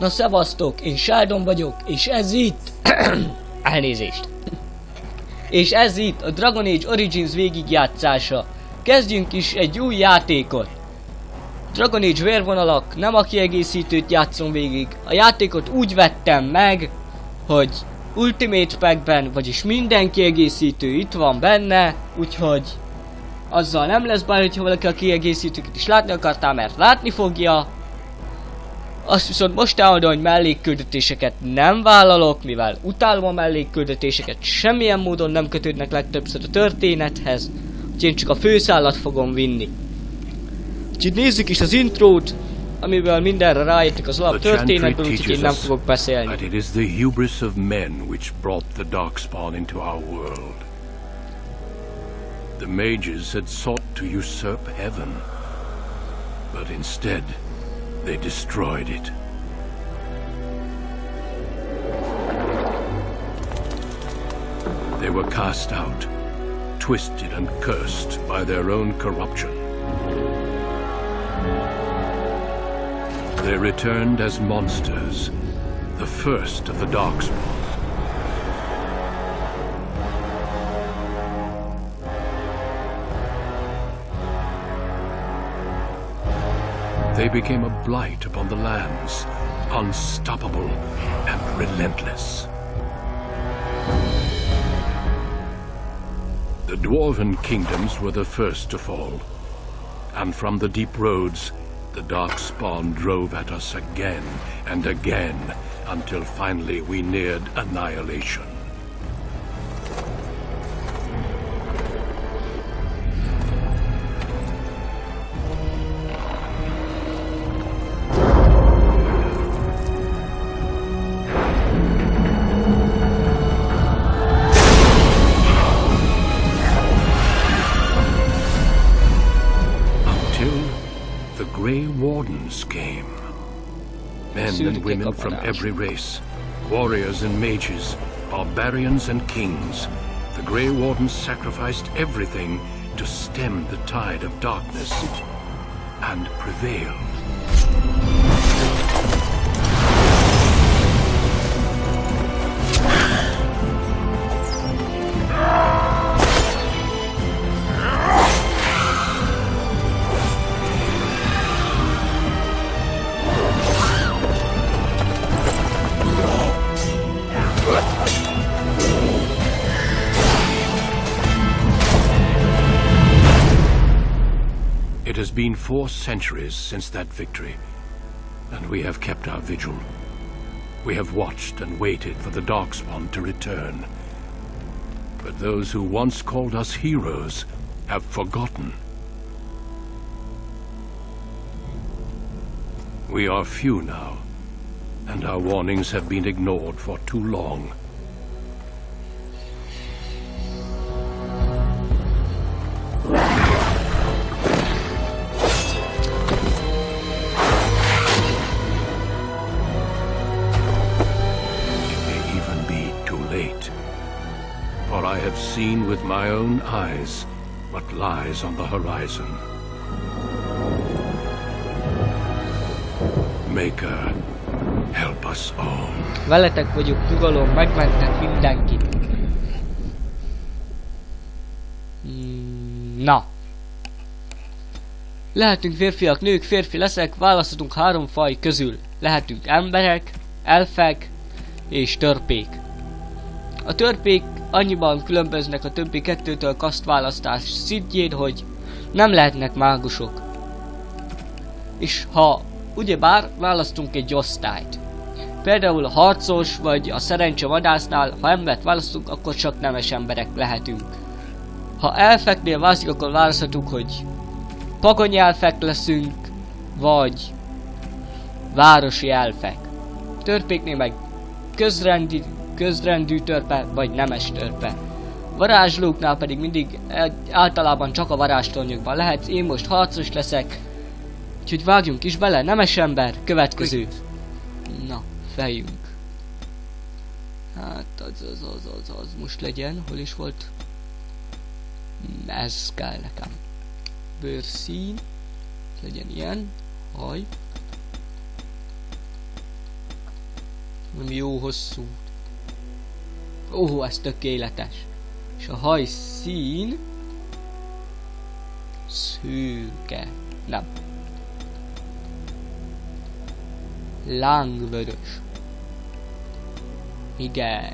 Na szevasztok, én Sheldon vagyok, és ez itt... Elnézést. És ez itt a Dragon Age Origins végigjátszása. Kezdjünk is egy új játékot. Dragon Age vérvonalak, nem a kiegészítőt játszom végig. A játékot úgy vettem meg, hogy Ultimate Packben, vagyis minden kiegészítő itt van benne, úgyhogy azzal nem lesz baj, hogyha valaki a kiegészítőket is látni akartál, mert látni fogja. Azt viszont most elmondom, hogy mellékküldetéseket nem vállalok, mivel utálom a mellékküldetéseket, semmilyen módon nem kötődnek legtöbbször a történethez, úgyhogy én csak a főszálat fogom vinni. Úgyhogy nézzük is az intrót, amiből mindenre rájöttek az alap történetből, úgyhogy én nem fogok beszélni. It is the hubris of men which brought the darkspawn into our world. The mages had sought to usurp heaven, but instead they destroyed it. They were cast out, twisted and cursed by their own corruption. They returned as monsters, the first of the darkspawn. They became a blight upon the lands, unstoppable and relentless. The dwarven kingdoms were the first to fall, and from the deep roads, the darkspawn drove at us again and again, until finally we neared annihilation. Grey Wardens came. Men and women from every race, warriors and mages, barbarians and kings. The Grey Wardens sacrificed everything to stem the tide of darkness, and prevailed. It has been 4 centuries since that victory, and we have kept our vigil. We have watched and waited for the darkspawn to return. But those who once called us heroes have forgotten. We are few now, and our warnings have been ignored for too long. For I have seen with my own eyes what lies on the horizon. Maker, help us all. Veletek vagyok, nyugalom, megmentek mindenkit. Na. Lehetünk férfiak, nők, férfi leszek, választhatunk 3 faj közül. Lehetünk emberek, elfek és törpék. A törpék annyiban különböznek a többi kettőtől kasztválasztás szintjén, hogy nem lehetnek mágusok. És ha ugyebár választunk egy osztályt. Például a harcos vagy a szerencsevadásznál, ha embert választunk, akkor csak nemes emberek lehetünk. Ha elfeknél választjuk, akkor választhatunk, hogy pagony elfek leszünk, vagy városi elfek. Törpéknél meg közrendű törpe, vagy nemes törpe. Varázslóknál pedig mindig általában csak a varázstornyokban lehet. Én most harcos leszek, úgyhogy vágjunk is bele. Nemes ember, következő. Na, fejünk. Hát az most legyen. Hol is volt? Ez kell nekem. Bőrszín. Legyen ilyen. Haj. Nem jó hosszú. Ó, ez tökéletes. És a hajszín... szőke. Nem. Lángvörös. Igen.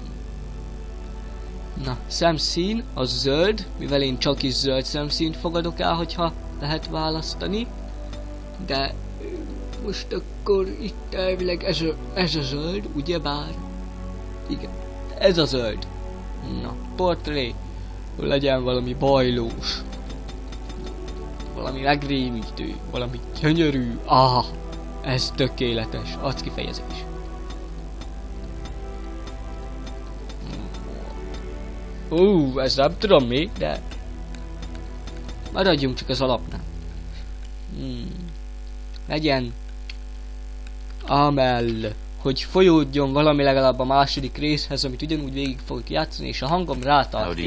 Na, szemszín az zöld, mivel én csak is zöld szemszínt fogadok el, hogyha lehet választani. De most akkor itt elvileg ez a zöld, ugyebár? Igen, ez a zöld. Na, portré. Legyen valami bajlós. Valami megrémítő, valami gyönyörű. Ah, ez tökéletes. Arckifejezés. Ez nem tudom mi, de maradjunk csak az alapnál. Legyen amell, hogy folyódjon valami legalább a második részhez, amit ugyanúgy végig fogok játszani, és a hangom rátart.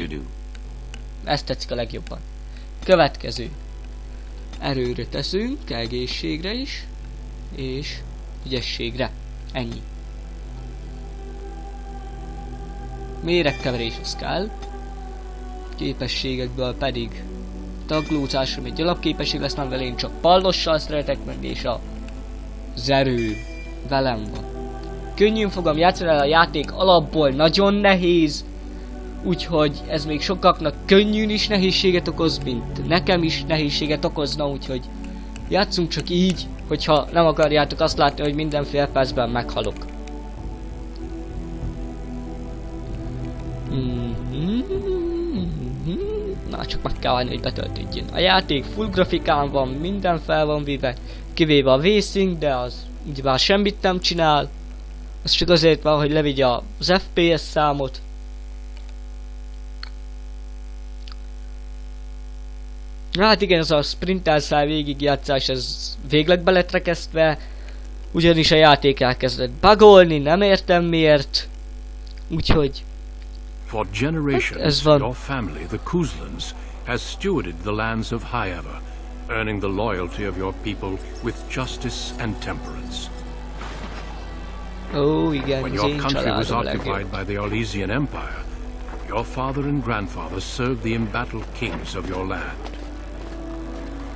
Ezt tetszik a legjobban. Következő. Erőre teszünk, egészségre is, és ügyességre. Ennyi. Méregkeverés az kell. Képességekből pedig taglócásra egy alapképesség lesz, mivel én csak pallossal szeretek menni, és az erő velem van. Könnyűn fogom játszani, a játék alapból nagyon nehéz, úgyhogy ez még sokaknak könnyűn is nehézséget okoz, mint nekem is nehézséget okozna, úgyhogy játszunk csak így, hogyha nem akarjátok azt látni, hogy minden fél percben meghalok. Na, csak meg kell várni, hogy betöltődjön. A játék full grafikán van, minden fel van véve, kivéve a V-Sync, de az ugyebár semmit nem csinál. Az csak azért van, hogy levigye az FPS számot. Hát igen, ez a sprintelszál végigjátszás, ez végleg be lett rekesztve, ugyanis a játék elkezdett bugolni, nem értem miért. Úgyhogy for generations, your family, the Kuzlans, has stewarded the lands of Highever, earning the loyalty of your people with justice and temperance. Oh, igen, when your country was occupied by the Orlesian Empire, your father and grandfather served the embattled kings of your land.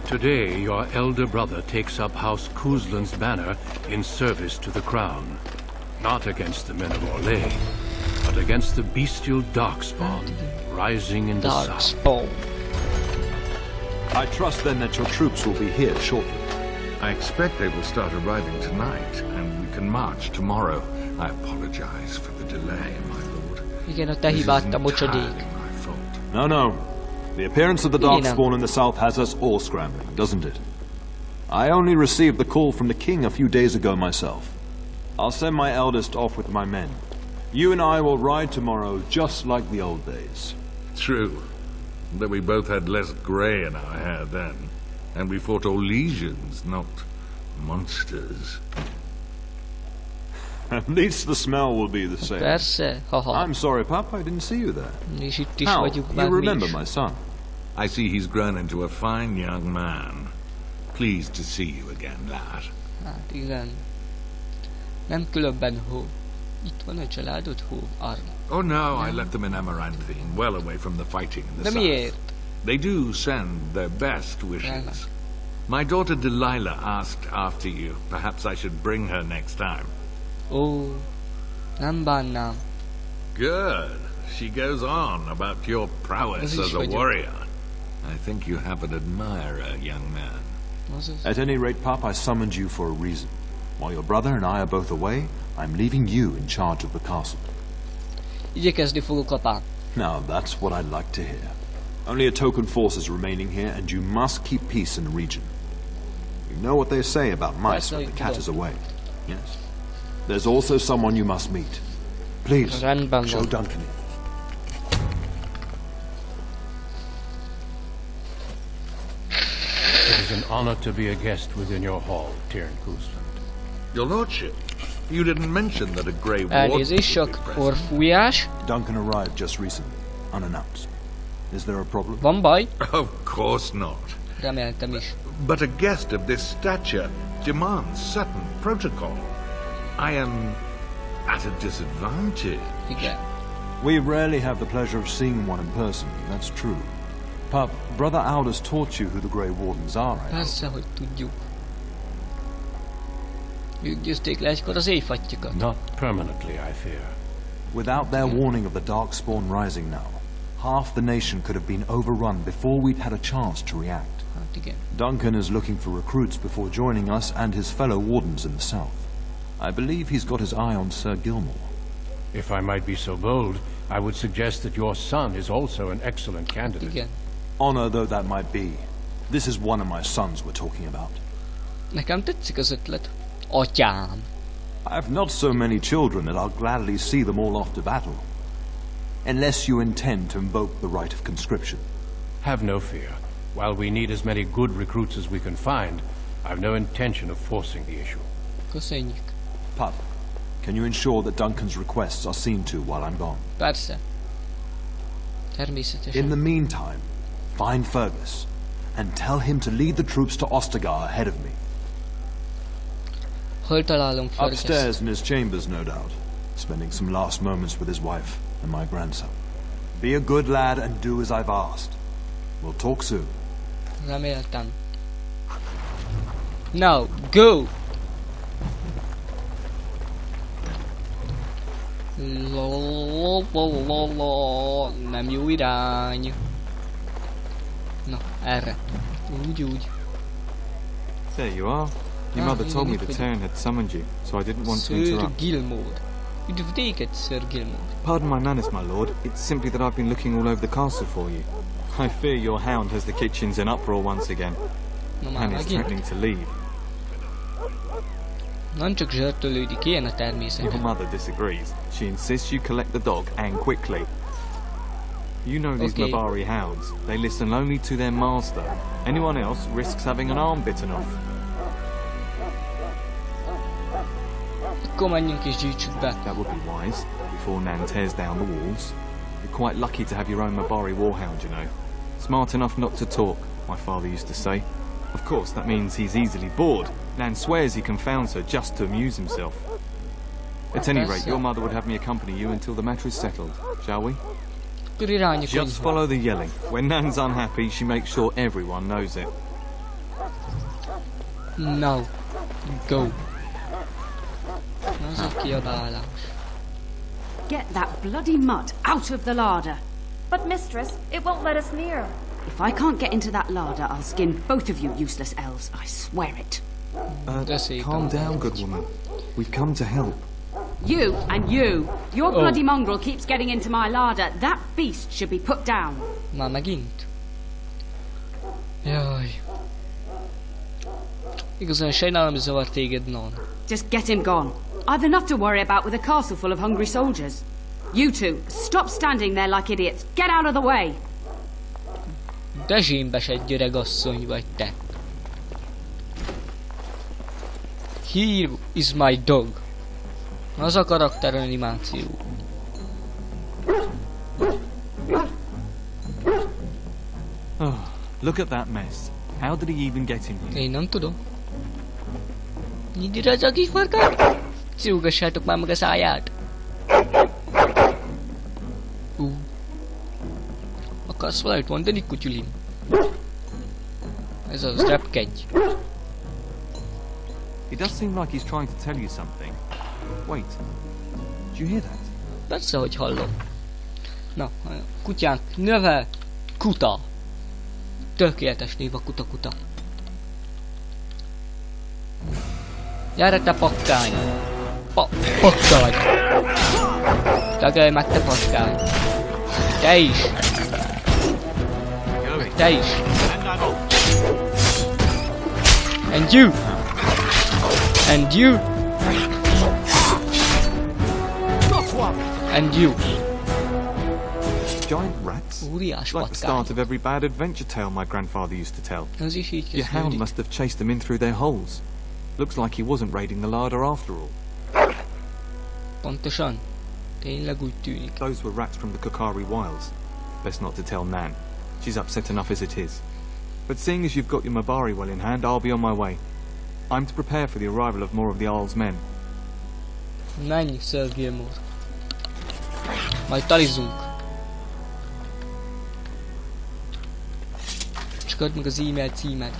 Today, your elder brother takes up House Kuzlan's banner in service to the crown, not against the men of Orlais, but against the bestial Darkspawn rising in the south. I trust then that your troops will be here shortly. I expect they will start arriving tonight, and we can march tomorrow. I apologize for the delay, my lord. Igen, a te hibád, mocsadék. No. The appearance of the Darkspawn in the south has us all scrambling, doesn't it? I only received the call from the king a few days ago myself. I'll send my eldest off with my men. You and I will ride tomorrow just like the old days. True. But we both had less grey in our hair then. And we fought Orlesians, not monsters. At least the smell will be the same. Persze, haha. I'm sorry, Pop, I didn't see you there. És itt is How? vagyunk You már remember mi is. my son? I see he's grown into a fine young man. Pleased to see you again, lad. Hát igen. Nem különben hó. Itt van a családod, hó, Arn. Oh no, I left them in Amaranthine, well away from the fighting in the De south. miért? They do send their best wishes. My daughter Delilah asked after you. Perhaps I should bring her next time. Ó, nem bánnám. Good. She goes on about your prowess as a warrior. I think you have an admirer, young man. At any rate, Pop, I summoned you for a reason. While your brother and I are both away, I'm leaving you in charge of the castle. Igyekezni fogok, apám. Now, that's what I'd like to hear. Only a token force is remaining here, and you must keep peace in the region. You know what they say about mice when the cat is away. Yes. There's also someone you must meet. Please, show Duncan in. It is an honor to be a guest within your hall, Tyrn Kuzland. Your lordship, you didn't mention that a grey warden Elnézést, sok orfújás. Duncan arrived just recently, unannounced. Is there a problem? Van baj? Of course not. Reméltem is. But a guest of this stature demands certain protocol. I am at a disadvantage. Igen. We rarely have the pleasure of seeing one in person, that's true. Pup, Brother Aldous taught you who the Grey Wardens are, I hope. Persze, hogy tudjuk. Ők győzték le egykor az éjfattyokat. Not permanently, I fear. Without their warning of the Darkspawn rising now, half the nation could have been overrun before we'd had a chance to react. Hát igen. Duncan is looking for recruits before joining us and his fellow Wardens in the south. I believe he's got his eye on Sir Gilmore. If I might be so bold, I would suggest that your son is also an excellent candidate. Igen. Honor though that might be, this is one of my sons we're talking about. Nekem tetszik az ötlet. Atyám. I've not so many children that I'll gladly see them all off to battle. Unless you intend to invoke the right of conscription. Have no fear. While we need as many good recruits as we can find, I've no intention of forcing the issue. Köszönjük. Pup, can you ensure that Duncan's requests are seen to while I'm gone? Persze. Természetesen. In the meantime, find Fergus and tell him to lead the troops to Ostagar ahead of me. Hol találom Fergus? Upstairs in his chambers, no doubt, spending some last moments with his wife and my grandson. Be a good lad and do as I've asked. We'll talk soon. Reméltem. Now, go! Nem jó irány. Na, erre. Úgy. There you are. Your mother told me the Terran had summoned you, so I didn't want to Sir interrupt. Gilmore. Üdvtéket, Sir Gilmore. Pardon my manners, my lord. It's simply that I've been looking all over the castle for you. I fear your hound has the kitchens in uproar once again, Na már and is megint. threatening to leave. Nem csak zsörtölődik, ilyen a Your természet. mother disagrees. She insists you collect the dog, and quickly. You know these Okay. Mabari hounds. They listen only to their master. Anyone else risks having an arm bitten off. Akkor menjünk és gyűjtsük be. That would be wise, before Nan tears down the walls. You're quite lucky to have your own Mabari warhound, you know. Smart enough not to talk, my father used to say. Of course, that means he's easily bored. Nan swears he confounds her just to amuse himself. At any rate, your mother would have me accompany you until the matter is settled, shall we? Akkor irány a Just konyha. follow the yelling. When Nan's unhappy, she makes sure everyone knows it. Now, go. Az a kiabálás. Get that bloody mud out of the larder. But mistress, it won't let us near. If I can't get into that larder, I'll skin both of you useless elves. I swear it. Calm down, good woman. We've come to help. You and you. Your Oh. bloody mongrel keeps getting into my larder. That beast should be put down. Már megint? Jaj. Igazán sajnálom, hogy zavar téged, non. Just get him gone. I've enough to worry about with a castle full of hungry soldiers. You two, stop standing there like idiots. Get out of the way. De zsémbesed öregasszony vagy te. Here is my dog. Az a karakteranimáció. Look at that mess. How did he even get in here? Én nem tudom. Nyitd az a kis farkát! Szúgassátok már meg a száját! Akarsz valamit mondani, kutyulim? Ez az, repkedj! It does seem like he's trying to tell you something. Wait. Did you hear that? Persze, hogy hallom. Na, a kutyánk neve Kuta. Tökéletes név a Kuta. Gyere te patkány! Patkány! Tagadj meg te patkány! Te is! Te is! And you! And you! And you! Giant rats? Óriás Like the patkány. start of every bad adventure tale my grandfather used to tell. Ez is így Your hound kezdődik. must have chased them in through their holes. Looks like he wasn't raiding the larder after all. Pontosan. Tényleg úgy tűnik. Those were rats from the Kokari wilds. Best not to tell Nan. She's upset enough as it is. But seeing as you've got your Mabari well in hand, I'll be on my way. I'm to prepare for the arrival of more of the Jarl's men. Menj, Sir Gilmore. Majd talizunk. Csak add meg az e-mail címed.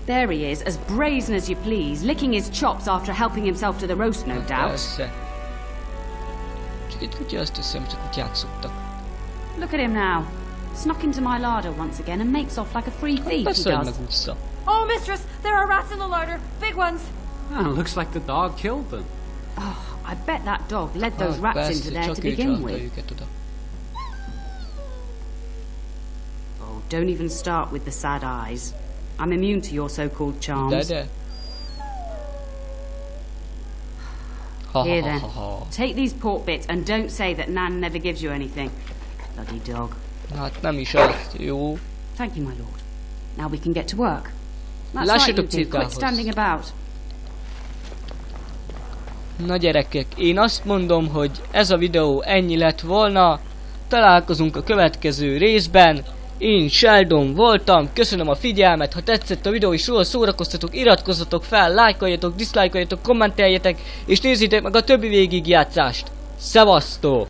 There he is, as brazen as you please, licking his chops after helping himself to the roast, no doubt. Persze. Csak egy kutya, azt hiszem, csak kutyák szoktak. Look at him now. Snuck into my larder once again and makes off like a free thief, he Persze, hogy does. megúszza. Oh, mistress, there are rats in the larder. Big ones. Oh, looks like the dog killed them. I bet that dog led those rats Persze, into there csak to ő begin csalta with. őket oda. Oh, don't even start with the sad eyes. I'm immune to your so-called charms. De. Ha Here ha then, ha ha. take these pork bits and don't say that Nan never gives you anything. Bloody dog. Hát nem is azt, jó. Thank you, my lord. Now we can get to work. That's Lássatok right, you two. Quit cirkához. standing about. Na gyerekek, én azt mondom, hogy ez a videó ennyi lett volna. Találkozunk a következő részben. Én Sheldon voltam, köszönöm a figyelmet, ha tetszett a videó és róla szórakoztatok, iratkozzatok fel, lájkoljatok, diszlájkoljatok, kommenteljetek, és nézzétek meg a többi végigjátszást. Szevasztok!